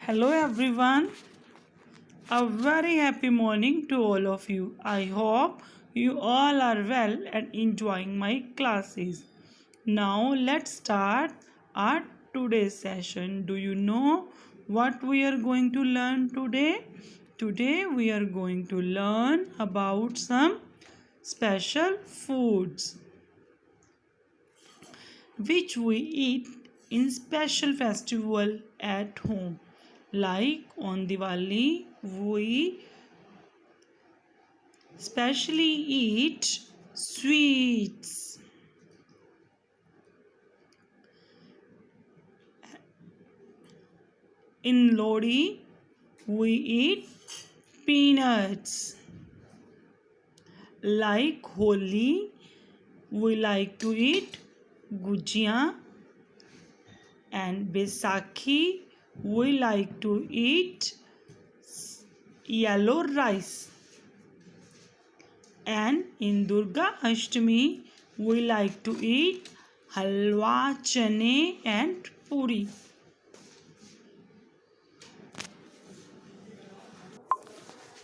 Hello everyone. A very happy morning to all of you. I hope you all are well and enjoying my classes. Now let's start our today's session. Do you know what we are going to learn today? Today we are going to learn about some special foods which we eat in special festival at home. Like on Diwali, we specially eat sweets. In Lodi, we eat peanuts. Like Holi, we like to eat gujia, and Baisakhi, we like to eat yellow rice. And in Durga Ashtami, we like to eat halwa, chane and puri.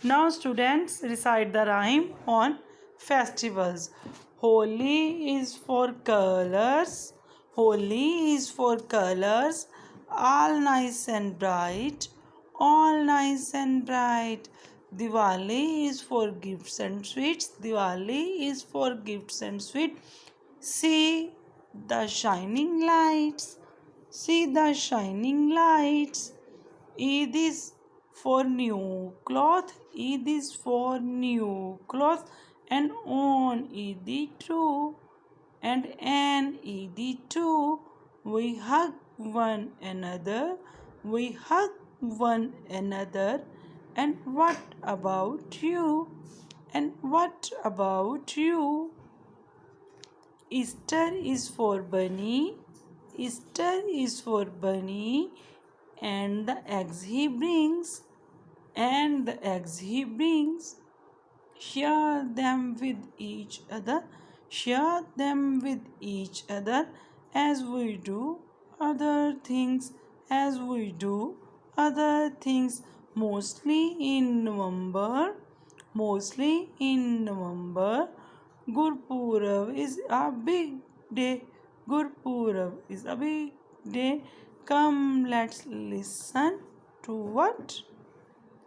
Now students recite the rhyme on festivals. Holi is for colors. Holi is for colors. All nice and bright. All nice and bright. Diwali is for gifts and sweets. Diwali is for gifts and sweets. See the shining lights. See the shining lights. Eid is for new cloth. Eid is for new cloth. And on Eid too. And an Eid too. We hug one another. We hug one another. And what about you? And what about you? Easter is for bunny. Easter is for bunny. And the eggs he brings. And the eggs he brings. Share them with each other. Share them with each other as we do other things. As we do other things. Mostly in November. Mostly in November. Gurpurav is a big day. Gurpurav is a big day. Come, let's listen to what?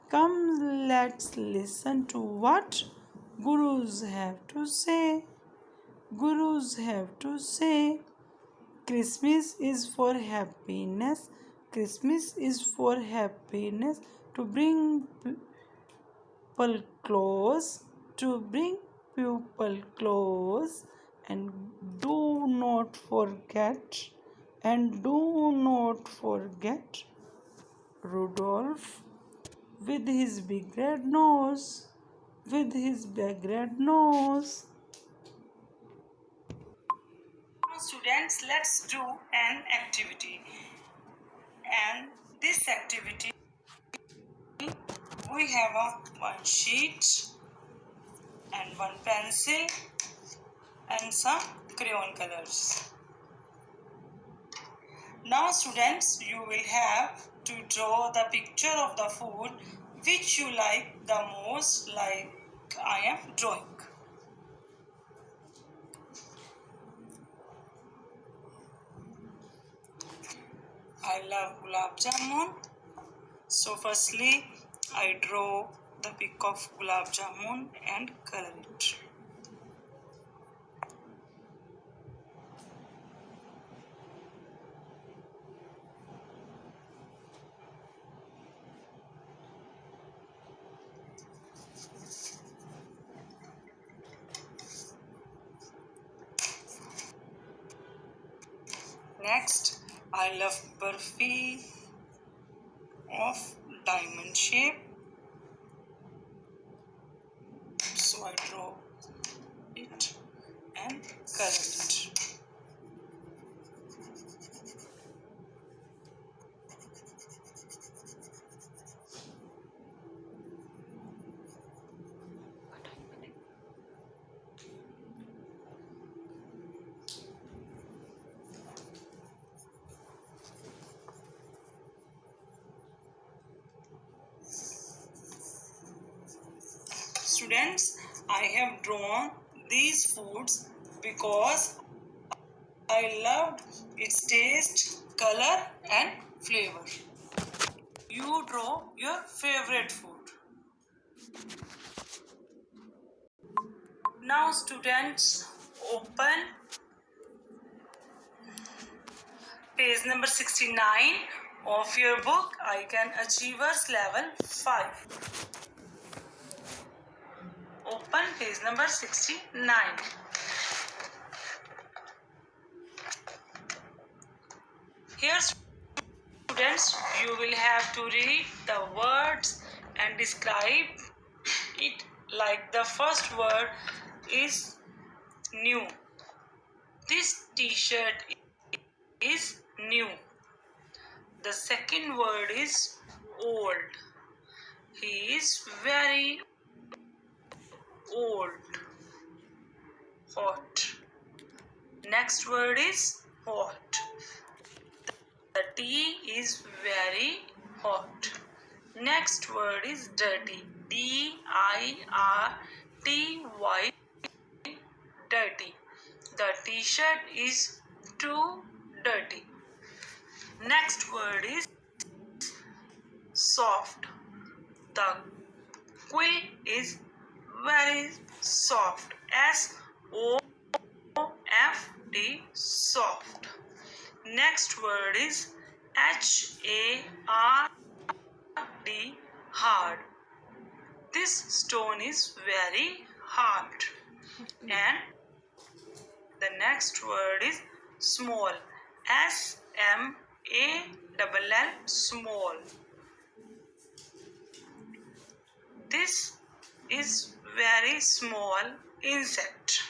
Come, let's listen to what Gurus have to say. Gurus have to say. Christmas is for happiness. Christmas is for happiness. To bring people close. To bring people close. And do not forget. And do not forget Rudolph with his big red nose. With his big red nose. Now students, let's do an activity. And this activity, we have one sheet and one pencil and some crayon colors. Now students, you will have to draw the picture of the food which you like the most, like I am drawing. I love gulab jamun. So firstly, I draw the pic of gulab jamun and color it. Next, I love barfi of diamond shape. So I draw it and color it. students, I have drawn these foods because I loved its taste, color and flavor. You draw your favorite food. Now students, open page number 69 of your book, I Can Achievers Level 5. Open page number 69. Here students, you will have to read the words and describe it. Like the first word is new. This t-shirt is new. The second word is old. He is very old. Hot. Next word is hot. The tea is very hot. Next word is dirty. D-I-R-T-Y. Dirty. The t-shirt is too dirty. Next word is soft. The quill is very soft. S-O-F-T, soft. Next word is H-A-R-D, hard. This stone is very hard. And the next word is small. S-M-A-L-L, small. This is very small insect.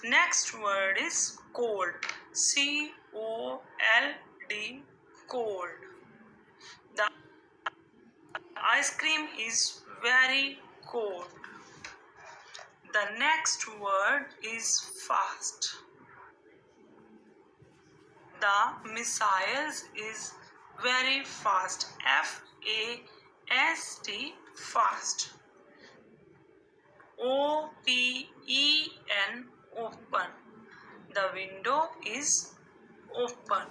Next word is cold. C-O-L-D, cold. The ice cream is very cold. The next word is fast. The missiles is very fast. F-A-S-T, fast. O-P-E-N, open. The window is open.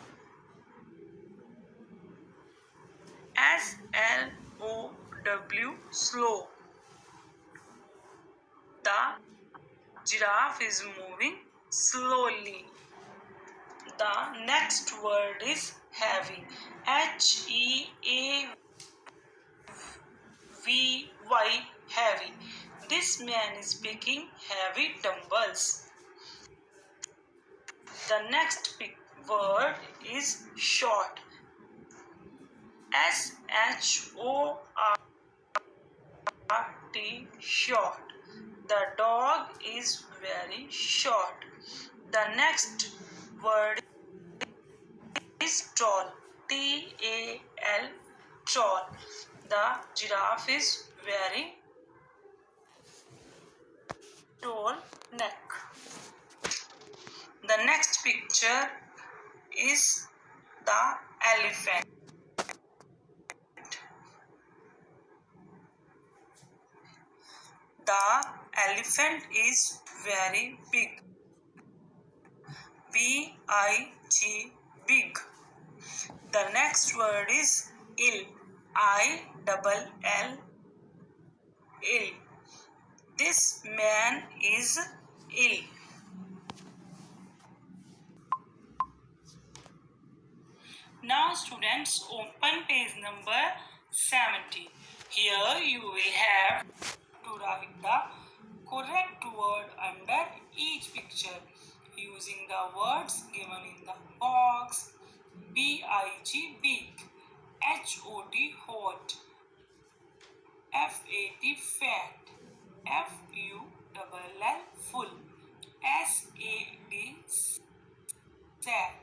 S-L-O-W, slow. The giraffe is moving slowly. The next word is heavy. H-E-A-V-Y, heavy. This man is picking heavy dumbbells. The next word is short. S-H-O-R-T, short. The dog is very short. The next word is tall. T-A-L, tall. The giraffe is very tall neck. The next picture is the elephant. The elephant is very big. B-I-G, big. The next word is ill. I-double-L, ill. This man is ill. Now students, open page number 70. Here you will have to write the correct word under each picture using the words given in the box. B-I-G, big. H-O-T, hot. F-A-T, fat. F-U-L-L, full. S-A-D, sad.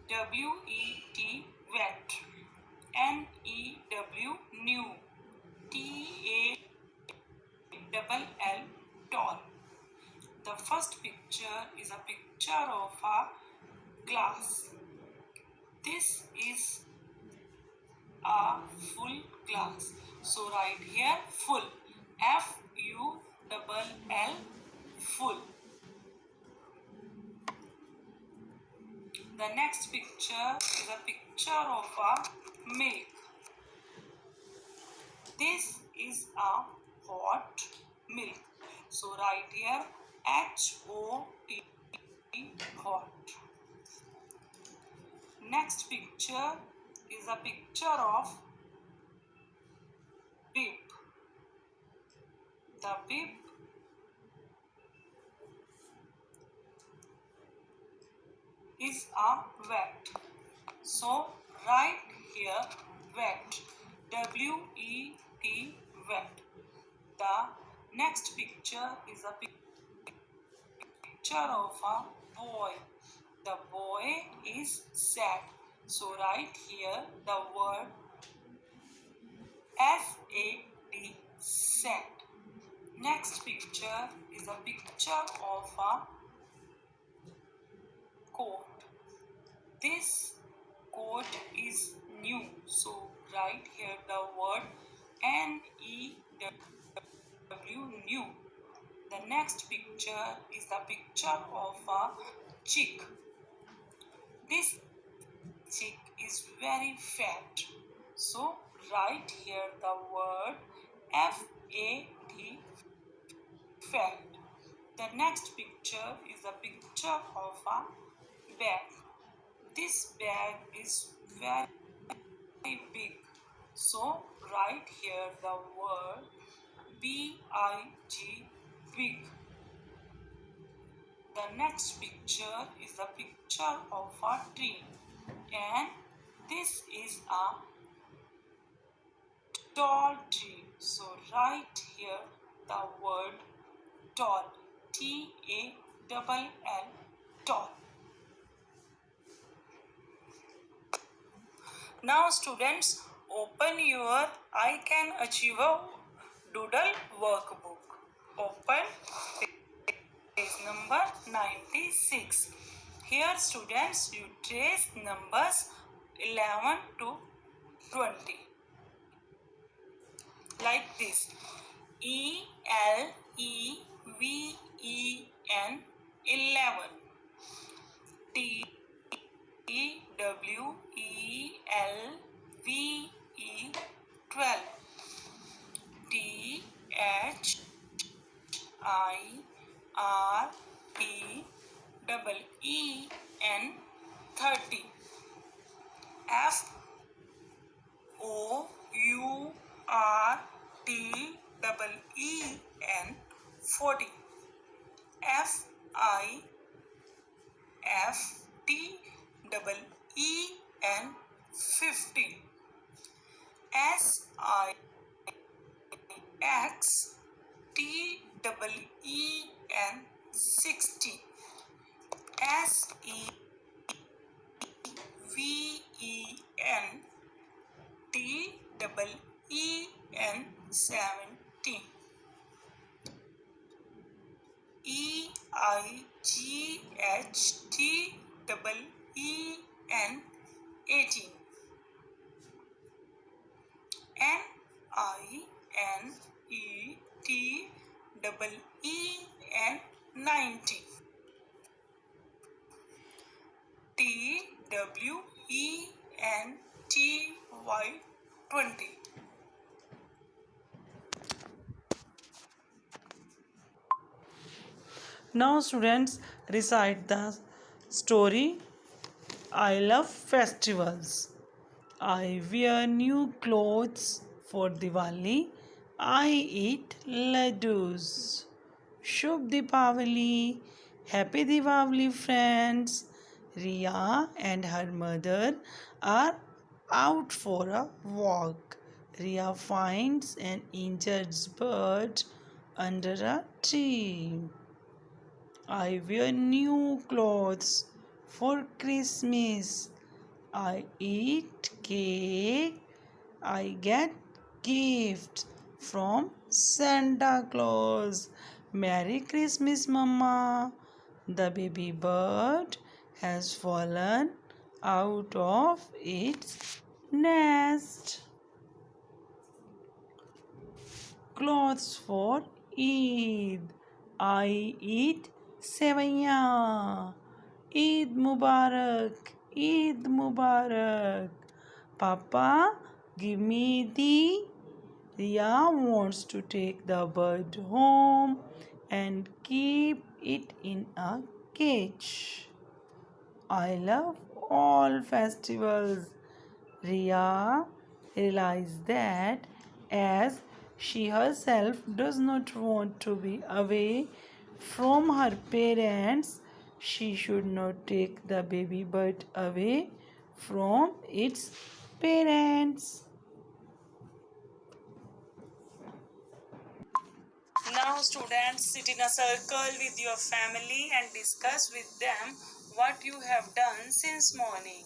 W-E-T, wet. N-E-W, new. T-A-L-L, tall. The first picture is a picture of a glass. This is a full class. So write here full. Full. Full. The next picture is a picture of a milk. This is a hot milk. So write here HOT, hot. Next picture is a picture of whip. The whip is a wet. So write here wet. WET, wet. The next picture is a picture of a boy. The boy is sad. So write here the word SAD, sad. Next picture is a picture of a coat. This coat is new. So write here the word NEW, new. The next picture is the picture of a chick. This chick is very fat. So write here the word FAT, fat. The next picture is a picture of a bag. This bag is very big. So write here the word BIG, big. The next picture is a picture of a tree, and this is a tall tree. So write here the word tall, TALL, tall. Now students, open your I Can Achieve a Doodle workbook. Open page number 96. Here students, you trace numbers 11 to 20. Like this. ELEVEN, 11. TWELVE, 12. THIREEN, 30. FOURTEEN, 40. FIFTEEN, 50. SIXTEEN, 60. SEVENTEEN, 17. EIGHTEEN, 18. NINETEEN, 19. TWENTY, 20. Now students, recite the story I love festivals. I wear new clothes for Diwali. I eat laddus. Shubh Deepavali. Happy Diwali, friends. Riya and her mother are out for a walk. Riya finds an injured bird under a tree. I wear new clothes for Christmas. I eat cake. I get gifts from Santa Claus. Merry Christmas, Mama. The baby bird has fallen out of its nest. Clothes for Eid. I eat sevaiyan. Eid Mubarak. Eid Mubarak. Papa, give me the. Ria wants to take the bird home and keep it in a cage. I love all festivals. Ria realized that as she herself does not want to be away from her parents, she should not take the baby bird away from its parents. Now, students, sit in a circle with your family and discuss with them what you have done since morning.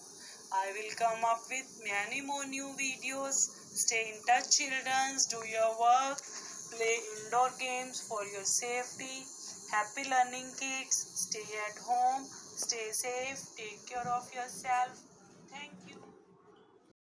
I will come up with many more new videos. Stay in touch, children. Do your work. Play indoor games for your safety. Happy learning, kids. Stay at home. Stay safe. Take care of yourself.